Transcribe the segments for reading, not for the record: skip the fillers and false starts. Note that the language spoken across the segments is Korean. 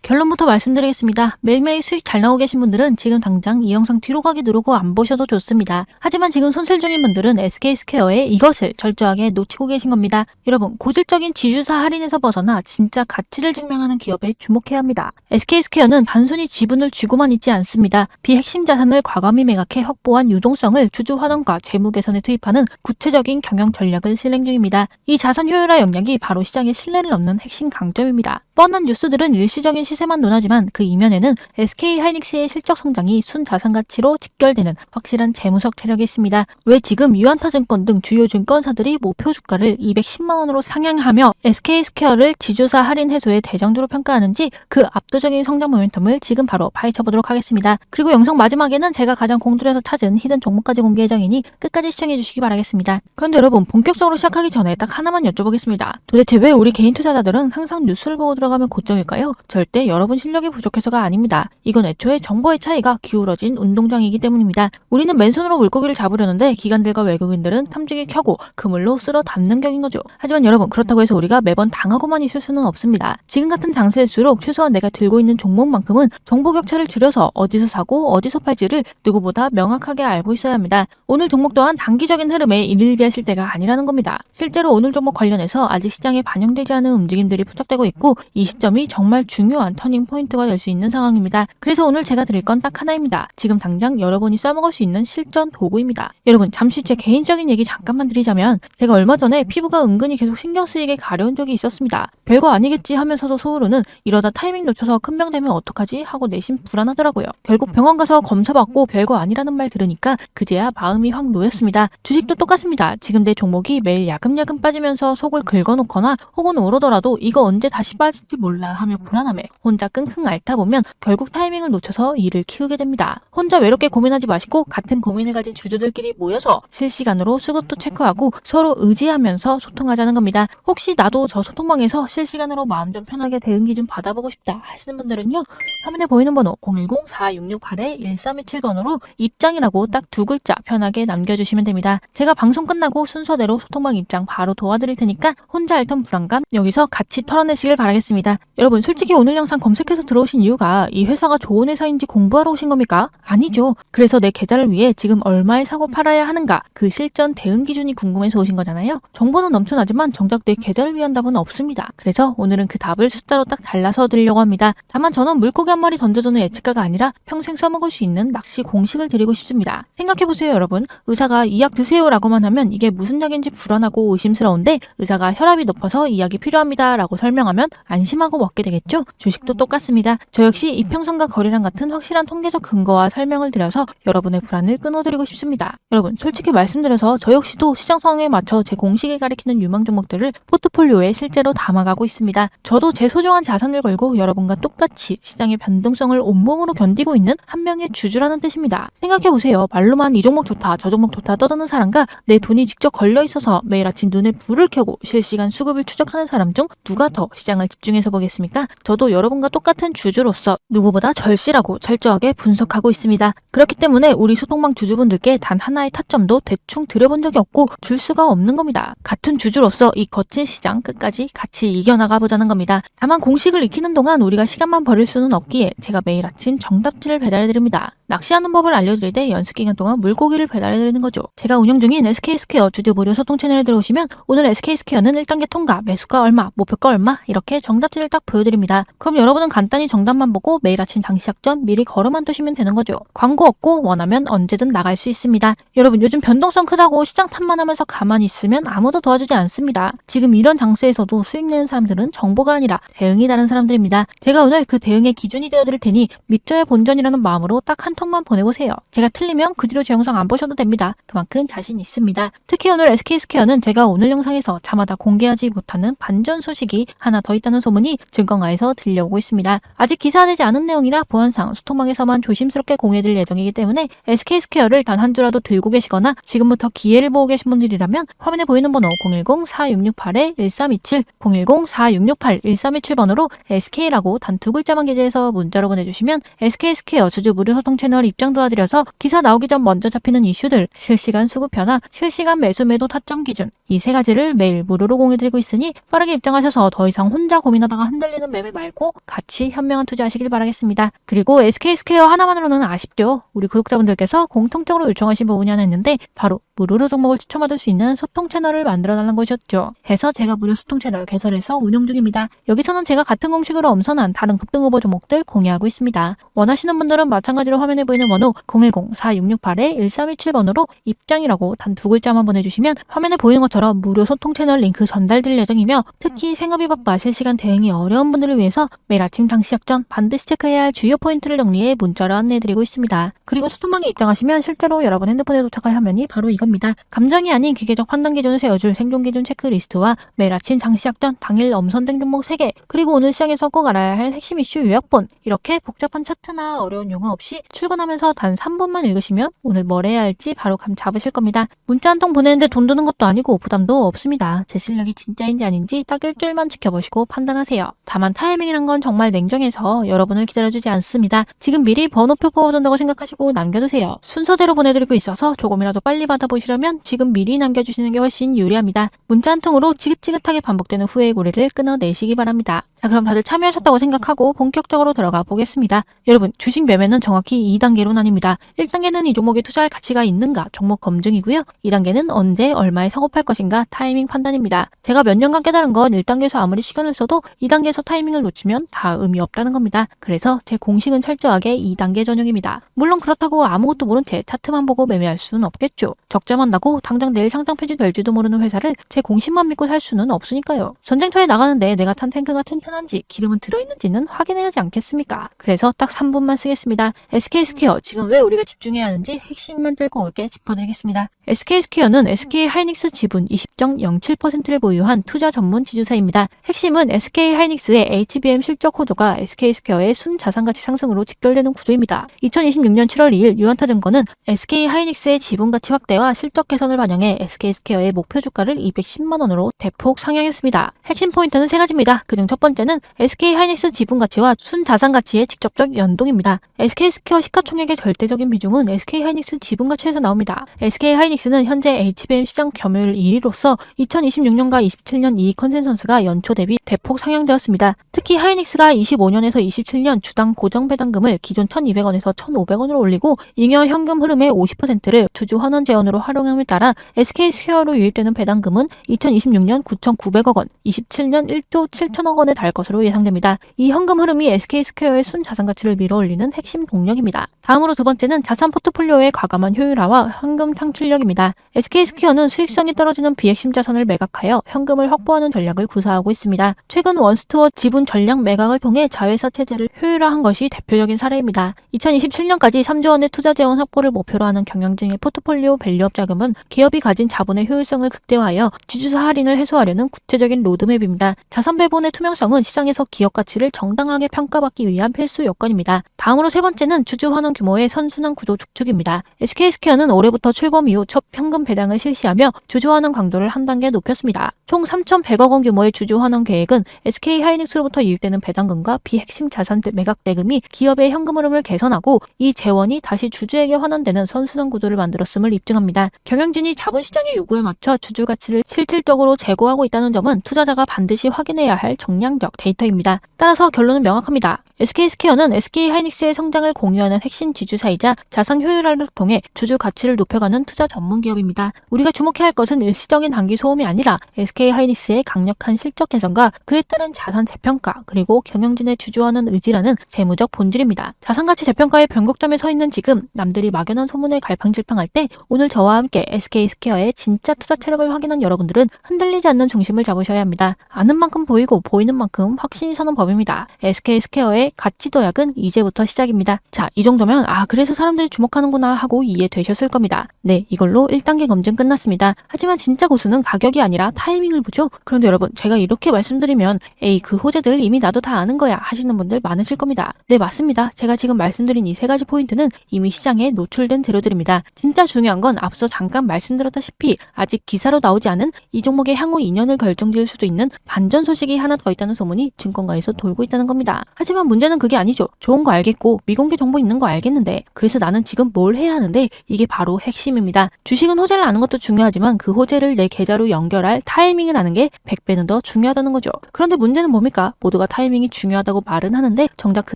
결론부터 말씀드리겠습니다. 매일매일 수익 잘 나오고 계신 분들은 지금 당장 이 영상 뒤로 가기 누르고 안 보셔도 좋습니다. 하지만 지금 손실 중인 분들은 SK스퀘어의 이것을 철저하게 놓치고 계신 겁니다. 여러분, 고질적인 지주사 할인에서 벗어나 진짜 가치를 증명하는 기업에 주목해야 합니다. SK스퀘어는 단순히 지분을 쥐고만 있지 않습니다. 비핵심 자산을 과감히 매각해 확보한 유동성을 주주 환원과 재무 개선에 투입하는 구체적인 경영 전략을 실행 중입니다. 이 자산 효율화 역량이 바로 시장의 신뢰를 얻는 핵심 강점입니다. 뻔한 뉴스들은 일시적인 시세만 논하지만 그 이면에는 SK하이닉스의 실적 성장이 순자산 가치로 직결되는 확실한 재무적 체력이 있습니다. 왜 지금 유한타증권 등 주요 증권사들이 목표 주가를 210만 원으로 상향하며 SK스퀘어를 지주사 할인 해소의 대장주로 평가하는지 그 압도적인 성장 모멘텀을 지금 바로 파헤쳐보도록 하겠습니다. 그리고 영상 마지막에는 제가 가장 공들여서 찾은 히든 종목까지 공개 예정이니 끝까지 시청해주시기 바라겠습니다. 그런데 여러분, 본격적으로 시작하기 전에 딱 하나만 여쭤보겠습니다. 도대체 왜 우리 개인 투자자들은 항상 뉴스를 보고 들어가면 고점일까요? 절대 여러분 실력이 부족해서가 아닙니다. 이건 애초에 정보의 차이가 기울어진 운동장이기 때문입니다. 우리는 맨손으로 물고기를 잡으려는데 기관들과 외국인들은 탐지기 켜고 그물로 쓸어 담는 격인 거죠. 하지만 여러분, 그렇다고 해서 우리가 매번 당하고만 있을 수는 없습니다. 지금 같은 장세일수록 최소한 내가 들고 있는 종목만큼은 정보 격차를 줄여서 어디서 사고 어디서 팔지를 누구보다 명확하게 알고 있어야 합니다. 오늘 종목 또한 단기적인 흐름에 일일비하실 때가 아니라는 겁니다. 실제로 오늘 종목 관련해서 아직 시장에 반영되지 않은 움직임들이 포착되고 있고 이 시점이 정말 중요한 터닝 포인트가 될 수 있는 상황입니다. 그래서 오늘 제가 드릴 건 딱 하나입니다. 지금 당장 여러분이 써먹을 수 있는 실전 도구입니다. 여러분, 잠시 제 개인적인 얘기 잠깐만 드리자면 제가 얼마 전에 피부가 은근히 계속 신경 쓰이게 가려운 적이 있었습니다. 별거 아니겠지 하면서도 속으로는 이러다 타이밍 놓쳐서 큰 병 되면 어떡하지 하고 내심 불안하더라고요. 결국 병원 가서 검사받고 별거 아니라는 말 들으니까 그제야 마음이 확 놓였습니다. 주식도 똑같습니다. 지금 내 종목이 매일 야금야금 빠지면서 속을 긁어놓거나 혹은 오르더라도 이거 언제 다시 빠질지 몰라 하며 불안함에 혼자 끙끙 앓다 보면 결국 타이밍을 놓쳐서 일을 키우게 됩니다. 혼자 외롭게 고민하지 마시고 같은 고민을 가진 주주들끼리 모여서 실시간으로 수급도 체크하고 서로 의지하면서 소통하자는 겁니다. 혹시 나도 저 소통방에서 실시간으로 마음 좀 편하게 대응기 좀 받아보고 싶다 하시는 분들은요, 화면에 보이는 번호 010-4668-1327번으로 입장이라고 딱 두 글자 편하게 남겨주시면 됩니다. 제가 방송 끝나고 순서대로 소통방 입장 바로 도와드릴 테니까 혼자 앓던 불안감 여기서 같이 털어내시길 바라겠습니다. 여러분, 솔직히 오늘 영상 검색해서 들어오신 이유가 이 회사가 좋은 회사인지 공부하러 오신 겁니까? 아니죠. 그래서 내 계좌를 위해 지금 얼마에 사고 팔아야 하는가, 그 실전 대응 기준이 궁금해서 오신 거잖아요. 정보는 넘쳐나지만 정작 내 계좌를 위한 답은 없습니다. 그래서 오늘은 그 답을 숫자로 딱 잘라서 드리려고 합니다. 다만 저는 물고기 한 마리 던져주는 예측가가 아니라 평생 써먹을 수 있는 낚시 공식을 드리고 싶습니다. 생각해보세요. 여러분, 의사가 이 약 드세요 라고만 하면 이게 무슨 약인지 불안하고 의심스러운데 의사가 혈압이 높아서 이 약이 필요합니다 라고 설명하면 안심하고 먹게 되겠죠? 주식도 똑같습니다. 저 역시 이평선과 거래량 같은 확실한 통계적 근거와 설명을 드려서 여러분의 불안을 끊어드리고 싶습니다. 여러분, 솔직히 말씀드려서 저 역시도 시장 상황에 맞춰 제 공식에 가리키는 유망 종목들을 포트폴리오에 실제로 담아가고 있습니다. 저도 제 소중한 자산을 걸고 여러분과 똑같이 시장의 변동성을 온몸으로 견디고 있는 한 명의 주주라는 뜻입니다. 생각해보세요. 말로만 이 종목 좋다 저 종목 좋다 떠드는 사람과 내 돈이 직접 걸려있어서 매일 아침 눈에 불을 켜고 실시간 수급을 추적하는 사람 중 누가 더 시장을 집중해서 보겠습니까? 저도 여러분과 똑같은 주주로서 누구보다 절실하고 철저하게 분석하고 있습니다. 그렇기 때문에 우리 소통방 주주분들께 단 하나의 타점도 대충 드려본 적이 없고 줄 수가 없는 겁니다. 같은 주주로서 이 거친 시장 끝까지 같이 이겨나가 보자는 겁니다. 다만 공식을 익히는 동안 우리가 시간만 버릴 수는 없기에 제가 매일 아침 정답지를 배달해드립니다. 낚시하는 법을 알려드릴 때 연습 기간 동안 물고기를 배달해드리는 거죠. 제가 운영 중인 SK스퀘어 주주 무료 소통 채널에 들어오시면 오늘 SK스퀘어는 1단계 통과, 매수가 얼마, 목표가 얼마 이렇게 정답지를 딱 보여드립니다. 그럼 여러분은 간단히 정답만 보고 매일 아침 장 시작 전 미리 걸어만 두시면 되는 거죠. 광고 없고 원하면 언제든 나갈 수 있습니다. 여러분, 요즘 변동성 크다고 시장 탓만 하면서 가만히 있으면 아무도 도와주지 않습니다. 지금 이런 장세에서도 수익 내는 사람들은 정보가 아니라 대응이 다른 사람들입니다. 제가 오늘 그 대응의 기준이 되어드릴 테니 믿져야 본전이라는 마음으로 딱 한 통만 보내보세요. 제가 틀리면 그 뒤로 제 영상 안 보셔도 됩니다. 그만큼 자신 있습니다. 특히 오늘 SK스퀘어는 제가 오늘 영상에서 자마다 공개하지 못하는 반전 소식이 하나 더 있다는 소문이 증권가에서 들려오고 있습니다. 아직 기사화되지 않은 내용이라 보안상 소통망에서만 조심스럽게 공유해드릴 예정이기 때문에 SK스퀘어를 단 한 주라도 들고 계시거나 지금부터 기회를 보고 계신 분들이라면 화면에 보이는 번호 010-4668-1327 010-4668-1327번으로 SK라고 단 두 글자만 게재해서 문자로 보내주시면 SK스퀘어 주주 무료 소통 채널 입장 도와드려서 기사 나오기 전 먼저 잡히는 이슈들, 실시간 수급 변화, 실시간 매수 매도 타점 기준 이 세 가지를 매일 무료로 공유드리고 있으니 빠르게 입장하셔서 더 이상 혼자 고민하다가 흔들리는 매매 말고 같이 현명한 투자하시길 바라겠습니다. 그리고 SK스퀘어 하나만으로는 아쉽죠. 우리 구독자분들께서 공통적으로 요청하신 부분이 하나 있는데 바로 무료로 종목을 추천받을 수 있는 소통 채널을 만들어달라는 것이었죠. 해서 제가 무료 소통 채널 개설해서 운영 중입니다. 여기서는 제가 같은 공식으로 엄선한 다른 급등 후보 종목들 공유하고 있습니다. 원하시는 분들은 마찬가지로 화면에 보이는 번호 010-4628-1327번으로 입장이라고 단 2글자만 보내주시면 화면에 보이는 것처럼 무료 소통 채널 링크 전달드릴 예정이며 특히 생업이 바빠 실시간 대응이 어려운 분들을 위해서 매일 아침 장시작 전 반드시 체크해야 할 주요 포인트를 정리해 문자로 안내해드리고 있습니다. 그리고 소통방에 입장하시면 실제로 여러분 핸드폰에 도착할 화면이 바로 이겁니다. 감정이 아닌 기계적 판단 기준을 세워줄 생존 기준 체크리스트와 매일 아침 장시작 전 당일 엄선된 종목 3개 그리고 오늘 시장에서 꼭 알아야 할 핵심 이슈 요약본 이렇게 복잡한 차트나 어려운 용어 없이 출근하면서 단 3분만 읽으시면 오늘 뭘 해야 할지 바로 감 잡으실 겁니다. 문자 한 통 보내는데 돈 드는 것도 아니고 부담도 없습니다. 제 실력이 진짜인지 아닌지 딱 일주일만 지켜보시고 판단하세요. 다만 타이밍이란 건 정말 냉정해서 여러분을 기다려주지 않습니다. 지금 미리 번호표 뽑아둔다고 생각하시고 남겨두세요. 순서대로 보내드리고 있어서 조금이라도 빨리 받아보시려면 지금 미리 남겨주시는 게 훨씬 유리합니다. 문자 한 통으로 지긋지긋하게 반복되는 후회의 고리를 끊어내시기 바랍니다. 자, 그럼 다들 참여하셨다고 생각하고 본격적으로 들어가 보겠습니다. 여러분, 주식 매매는 정확히 2단계로 나뉩니다. 1단계는 이 종목에 투자할 가치가 있는가 종목 검증이고요. 2단계는 언제 얼마에 사고팔 것인가 타이밍 판단입니다. 제가 몇 년간 깨달은 건 1단계에서 아무리 시간을 써도 2단계에서 타이밍을 놓치면 다 의미 없다는 겁니다. 그래서 제 공식은 철저하게 2단계 전용입니다. 물론 그렇다고 아무것도 모른 채 차트만 보고 매매할 수는 없겠죠. 적자만 나고 당장 내일 상장 폐지될지도 모르는 회사를 제 공식만 믿고 살 수는 없으니까요. 전쟁터에 나가는데 내가 탄 탱크가 튼튼한지 기름은 들어있는지는 확인해야 하지 않겠습니까? 그래서 딱 3분만 쓰겠습니다. SK스퀘어 지금 왜 우리가 집중해야 하는지 핵심만 뜰고 올게 짚어드리겠습니다. SK스퀘어는 SK하이닉스 지분 20.07%를 보유한 투자 전문 지주사입니다. 핵심은 SK하이닉스의 HBM 실적 호조가 SK스퀘어의 순자산가치 상승으로 직결되는 구조입니다. 2026년 7월 2일 유한타증권은 SK하이닉스의 지분가치 확대와 실적 개선을 반영해 SK스퀘어의 목표 주가를 210만 원으로 대폭 상향했습니다. 핵심 포인트는 3가지입니다. 그중 첫 번째는 SK하이닉스 지분가치와 순자산가치의 직접적 연동입니다. SK스퀘어 시가총액의 절대적인 비중은 SK하이닉스 지분가치에서 나옵니다. SK하이닉스는 현재 HBM 시장 점유율 1위로서 2026년과 27년 이익 컨센서스가 연초 대비 대폭 상향되었습니다. 특히 하이닉스가 25년에서 27년 주당 고정 배당금을 기존 1,200원에서 1,500원으로 올리고 잉여 현금 흐름의 50%를 주주 환원 재원으로 활용함에 따라 SK스퀘어로 유입되는 배당금은 2026년 9,900억 원, 27년 1조 7천억 원에 달 것으로 예상됩니다. 이 현금 흐름이 SK스퀘어의 순자산가치를 밀어올리는 핵심 동력입니다. 다음으로 두 번째는 자산 포트폴리오의 과감한 효율화와 현금 창출력입니다. SK스퀘어는 수익성이 떨어지는 비핵심 자산을 매각하여 현금을 확보하는 전략을 구사하고 있습니다. 최근 원스토어 지분 전략 매각을 통해 자회사 체제를 효율화한 것이 대표적인 사례입니다. 2027년까지 3조 원의 투자 재원 확보를 목표로 하는 경영진의 포트폴리오 밸류업 자금은 기업이 가진 자본의 효율성을 극대화하여 지주사 할인을 해소하려는 구체적인 로드맵입니다. 자산 배분의 투명성은 시장에서 기업 가치를 정당하게 평가받기 위한 필수 요건입니다. 다음으로 세 번째는 주주 환원 규모의 선순환 구조 축축입니다. SK스퀘어는 올해부터 출범 이후 첫 현금 배당을 실시하며 주주 환원 강도를 한 단계 높였습니다. 총 3,100억 원 규모의 주주 환원 계획은 SK하이닉스로부터 유입되는 배당금과 비핵심 자산 매각 대금이 기업의 현금 흐름을 개선하고 이 재원이 다시 주주에게 환원되는 선순환 구조를 만들었음을 입증합니다. 경영진이 자본시장의 요구에 맞춰 주주 가치를 실질적으로 제고하고 있다는 점은 투자자가 반드시 확인해야 할 정량적 데이터입니다. 따라서 결론은 명확합니다. SK스퀘어는 SK하이닉스의 성장을 공유하는 핵심 지주사이자 자산 효율화를 통해 주주 가치를 높여가는 투자 전문 기업입니다. 우리가 주목해야 할 것은 일시적인 단기 소음이 아니라 SK하이닉스의 강력한 실적 개선과 그에 따른 자산 재평가 그리고 경영진의 주주하는 의지라는 재무적 본질입니다. 자산가치 재평가의 변곡점에 서 있는 지금 남들이 막연한 소문에 갈팡질팡할 때 오늘 저와 함께 SK스퀘어의 진짜 투자 체력을 확인한 여러분들은 흔들리지 않는 중심을 잡으셔야 합니다. 아는 만큼 보이고 보이는 만큼 확신이 서는 법입니다. SK스퀘어의 가치 도약은 이제부터 시작입니다. 자, 이 정도면 그래서 사람들이 주목하는구나 하고 이해되셨을 겁니다. 네, 이걸로 1단계 검증 끝났습니다. 하지만 진짜 고수는 가격이 아니라 타이밍을 보죠. 그런데 여러분, 제가 이렇게 말씀드리면 에이, 그 호재들 이미 나도 다 아는 거야 하시는 분들 많으실 겁니다. 네, 맞습니다. 제가 지금 말씀드린 이 3가지 포인트는 이미 시장에 노출된 재료들입니다. 진짜 중요한 건 앞서 앞서 잠깐 말씀드렸다시피 아직 기사로 나오지 않은 이 종목의 향후 2년을 결정지을 수도 있는 반전 소식이 하나 더 있다는 소문이 증권가에서 돌고 있다는 겁니다. 하지만 문제는 그게 아니죠. 좋은 거 알겠고 미공개 정보 있는 거 알겠는데 그래서 나는 지금 뭘 해야 하는데 이게 바로 핵심입니다. 주식은 호재를 아는 것도 중요하지만 그 호재를 내 계좌로 연결할 타이밍을 아는 게 100배는 더 중요하다는 거죠. 그런데 문제는 뭡니까? 모두가 타이밍이 중요하다고 말은 하는데 정작 그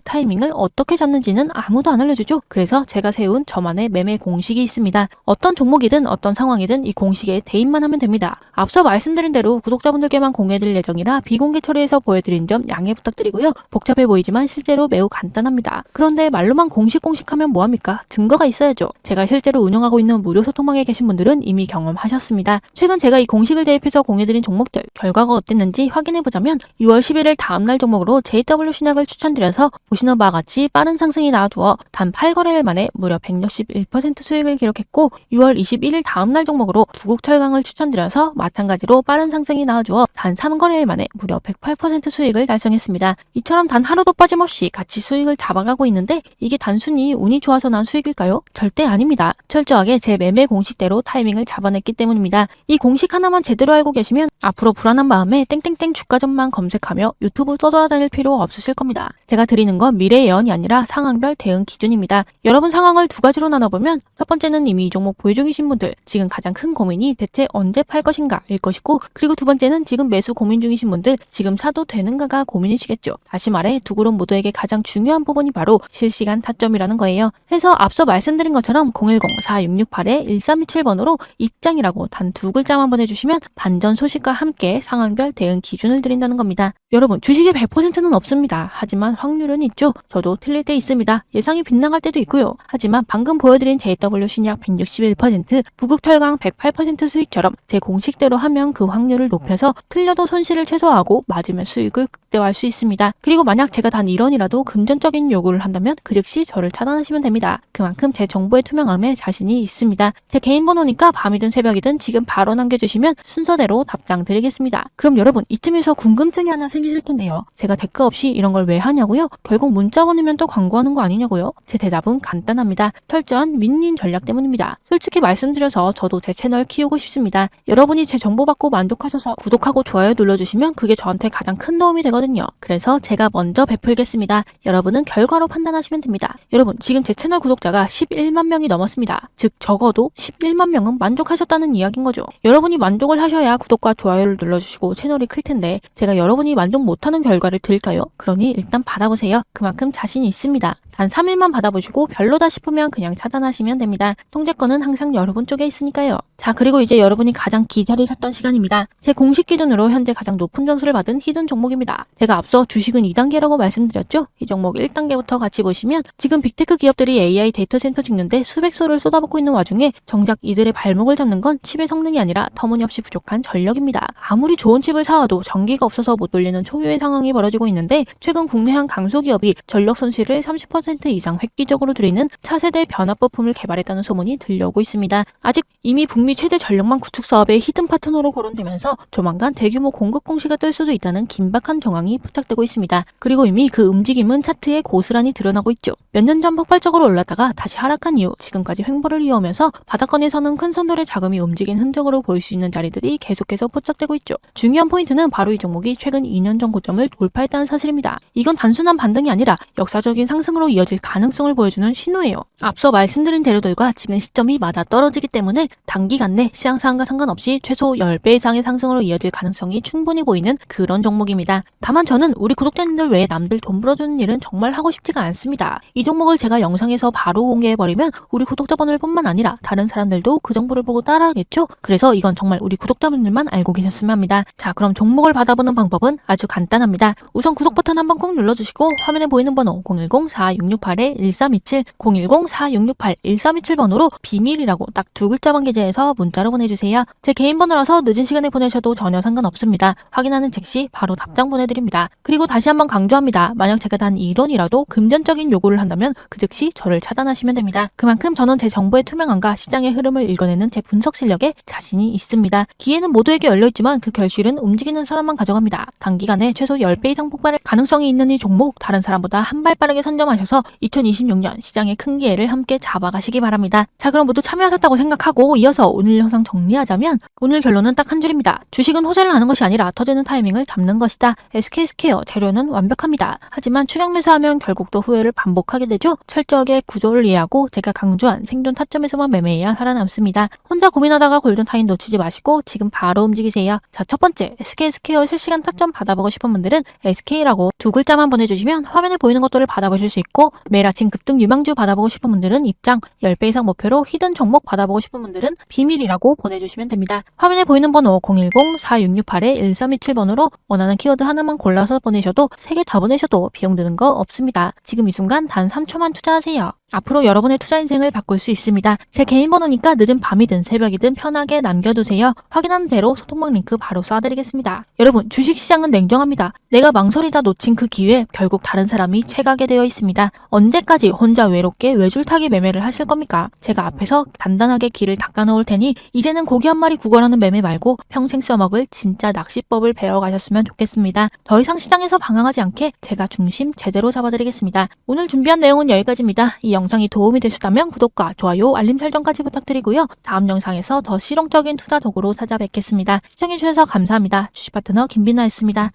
타이밍을 어떻게 잡는지는 아무도 안 알려주죠. 그래서 제가 세운 저만의 매매 공식이 있습니다. 어떤 종목이든 어떤 상황이든 이 공식에 대입만 하면 됩니다. 앞서 말씀드린 대로 구독자분들께만 공개해드릴 예정이라 비공개 처리해서 보여드린 점 양해 부탁드리고요. 복잡해 보이지만 실제로 매우 간단합니다. 그런데 말로만 공식하면 뭐합니까? 증거가 있어야죠. 제가 실제로 운영하고 있는 무료 소통방에 계신 분들은 이미 경험하셨습니다. 최근 제가 이 공식을 대입해서 공개드린 종목들 결과가 어땠는지 확인해보자면 6월 11일 다음날 종목으로 JW 신약을 추천드려서 보시는 바와 같이 빠른 상승이 나와주어 단 8거래일 만에 무려 161% 수익을 기록했고 6월 21일 다음날 종목으로 부국철강을 추천드려서 마찬가지로 빠른 상승이 나와주어 단 3거래일 만에 무려 108% 수익을 달성했습니다. 이처럼 단 하루도 빠짐없이 같이 수익을 잡아가고 있는데 이게 단순히 운이 좋아서 난 수익일까요? 절대 아닙니다. 철저하게 제 매매 공식대로 타이밍을 잡아냈기 때문입니다. 이 공식 하나만 제대로 알고 계시면 앞으로 불안한 마음에 땡땡땡 주가전만 검색하며 유튜브 떠돌아다닐 필요 없으실 겁니다. 제가 드리는 건 미래 예언이 아니라 상황별 대응 기준입니다. 여러분 상황을 두 가지로 나눠보면 첫 번째는 이미 이 종목 보유 중이신 분들, 지금 가장 큰 고민이 대체 언제 팔 것인가 일 것이고, 그리고 두 번째는 지금 매수 고민 중이신 분들, 지금 사도 되는가가 고민이시겠죠. 다시 말해 두 그룹 모두에게 가장 중요한 부분이 바로 실시간 타점이라는 거예요. 그래서 앞서 말씀드린 것처럼 010-4628-1327번으로 입장이라고 단 두 글자만 보내주시면 반전 소식과 함께 상황별 대응 기준을 드린다는 겁니다. 여러분 주식의 100%는 없습니다. 하지만 확률은 있죠. 저도 틀릴 때 있습니다. 예상이 빗나갈 때도 있고요. 하지만 방금 보여드린 JW 신약 161%, 부국철강 108% 수익처럼 제 공식대로 하면 그 확률을 높여서 틀려도 손실을 최소화하고 맞으면 수익을 극대화할 수 있습니다. 그리고 만약 제가 단 1원이라도 금전적인 요구를 한다면 그 즉시 저를 차단하시면 됩니다. 그만큼 제 정보의 투명함에 자신이 있습니다. 제 개인 번호니까 밤이든 새벽이든 지금 바로 남겨주시면 순서대로 답장 드리겠습니다. 그럼 여러분 이쯤에서 궁금증이 하나 생기실 텐데요. 제가 대가 없이 이런 걸 왜 하냐고요? 결국 문자 보내면 또 광고하는 거 아니냐고요? 제 대답은 간단합니다. 철저한 윈윈 전략 때문입니다. 솔직히 말씀드려서 저도 제 채널 키우고 싶습니다. 여러분이 제 정보 받고 만족하셔서 구독하고 좋아요 눌러주시면 그게 저한테 가장 큰 도움이 되거든요. 그래서 제가 먼저 베풀겠습니다. 여러분은 결과로 판단하시면 됩니다. 여러분 지금 제 채널 구독자가 11만 명이 넘었습니다. 즉 적어도 11만 명은 만족하셨다는 이야기인 거죠. 여러분이 만족을 하셔야 구독과 좋아요를 눌러주시고 채널이 클 텐데 제가 여러분이 만족 못하는 결과를 드릴까요? 그러니 일단 받아보세요. 그만큼 자신이 있습니다. 단 3일만 받아보시고 별로다 싶으면 그냥 차단하시면 됩니다. 통제권은 항상 여러분 쪽에 있으니까요. 자, 그리고 이제 여러분이 가장 기다리셨던 시간입니다. 제 공식 기준으로 현재 가장 높은 점수를 받은 히든 종목입니다. 제가 앞서 주식은 2단계라고 말씀드렸죠? 이 종목 1단계부터 같이 보시면 지금 빅테크 기업들이 AI 데이터 센터 짓는데 수백소를 쏟아붓고 있는 와중에 정작 이들의 발목을 잡는 건 칩의 성능이 아니라 터무니없이 부족한 전력입니다. 아무리 좋은 칩을 사와도 전기가 없어서 못 돌리는 초유의 상황이 벌어지고 있는데 최근 국내 한 강소기업이 전력 손실을 30% 이상 획기적으로 줄이는 차세대 변압부품을 개발했다는 소문이 들려오고 있습니다. 아직 이미 북미 최대 전력망 구축 사업의 히든 파트너로 거론되면서 조만간 대규모 공급 공시가 뜰 수도 있다는 긴박한 정황이 포착되고 있습니다. 그리고 이미 그 움직임은 차트에 고스란히 드러나고 있죠. 몇 년 전 폭발적으로 올랐다가 다시 하락한 이후 지금까지 횡보를 이어오면서 바닥권에서는 큰 선돌의 자금이 움직인 흔적으로 보일 수 있는 자리들이 계속해서 포착되고 있죠. 중요한 포인트는 바로 이 종목이 최근 2년 전 고점을 돌파했다는 사실입니다. 이건 단순한 반등이 아니라 역사적인 상승으로 이어질 가능성을 보여주는 신호예요. 앞서 말씀드린 재료들과 지금 시점이 맞아떨어지기 때문에 단기간 내 시장 상황과 상관없이 최소 10배 이상의 상승으로 이어질 가능성이 충분히 보이는 그런 종목입니다. 다만 저는 우리 구독자님들 외에 남들 돈 벌어주는 일은 정말 하고 싶지가 않습니다. 이 종목을 제가 영상에서 바로 공개해버리면 우리 구독자분들 뿐만 아니라 다른 사람들도 그 정보를 보고 따라하겠죠? 그래서 이건 정말 우리 구독자분들만 알고 계셨으면 합니다. 자, 그럼 종목을 받아보는 방법은 아주 간단합니다. 우선 구독 버튼 한번 꼭 눌러주시고 화면에 보이는 번호 010-4668-1327, 010-4668-1327번호로 비밀이라고 딱 두 글자만 게재해서 누르셔서 문자로 보내주세요. 제 개인 번호라서 늦은 시간에 보내셔도 전혀 상관없습니다. 확인하는 즉시 바로 답장 보내드립니다. 그리고 다시 한번 강조합니다. 만약 제가 단 1원이라도 금전적인 요구를 한다면 그 즉시 저를 차단하시면 됩니다. 그만큼 저는 제 정보의 투명함과 시장의 흐름을 읽어내는 제 분석 실력에 자신이 있습니다. 기회는 모두에게 열려있지만 그 결실은 움직이는 사람만 가져갑니다. 단기간에 최소 10배 이상 폭발할 가능성이 있는 이 종목 다른 사람보다 한 발 빠르게 선점하셔서 2026년 시장의 큰 기회를 함께 잡아가시기 바랍니다. 자, 그럼 모두 참여하셨다고 생각하고 이어서 오늘 영상 정리하자면 오늘 결론은 딱 한 줄입니다. 주식은 호재를 하는 것이 아니라 터지는 타이밍을 잡는 것이다. SK스퀘어 재료는 완벽합니다. 하지만 추격 매수하면 결국 또 후회를 반복하게 되죠. 철저하게 구조를 이해하고 제가 강조한 생존 타점에서만 매매해야 살아남습니다. 혼자 고민하다가 골든타임 놓치지 마시고 지금 바로 움직이세요. 자, 첫 번째 SK스퀘어 실시간 타점 받아보고 싶은 분들은 SK라고 두 글자만 보내주시면 화면에 보이는 것들을 받아보실 수 있고 매일 아침 급등 유망주 받아보고 싶은 분들은 입장, 10배 이상 목표로 히든 종목 받아보고 싶은 분들은 비밀이라고 보내주시면 됩니다. 화면에 보이는 번호 010-4628-1327번으로 원하는 키워드 하나만 골라서 보내셔도 3개 다 보내셔도 비용 드는 거 없습니다. 지금 이 순간 단 3초만 투자하세요. 앞으로 여러분의 투자 인생을 바꿀 수 있습니다. 제 개인 번호니까 늦은 밤이든 새벽이든 편하게 남겨두세요. 확인한 대로 소통방 링크 바로 쏴드리겠습니다. 여러분, 주식시장은 냉정합니다. 내가 망설이다 놓친 그 기회 결국 다른 사람이 채가게 되어 있습니다. 언제까지 혼자 외롭게 외줄타기 매매를 하실 겁니까? 제가 앞에서 단단하게 길을 닦아놓을 테니 이제는 고기 한 마리 구걸하는 매매 말고 평생 써먹을 진짜 낚시법을 배워가셨으면 좋겠습니다. 더 이상 시장에서 방황하지 않게 제가 중심 제대로 잡아드리겠습니다. 오늘 준비한 내용은 여기까지입니다. 이 영상이 도움이 되셨다면 구독과 좋아요, 알림 설정까지 부탁드리고요. 다음 영상에서 더 실용적인 투자 도구로 찾아뵙겠습니다. 시청해주셔서 감사합니다. 주식 파트너 김비나였습니다.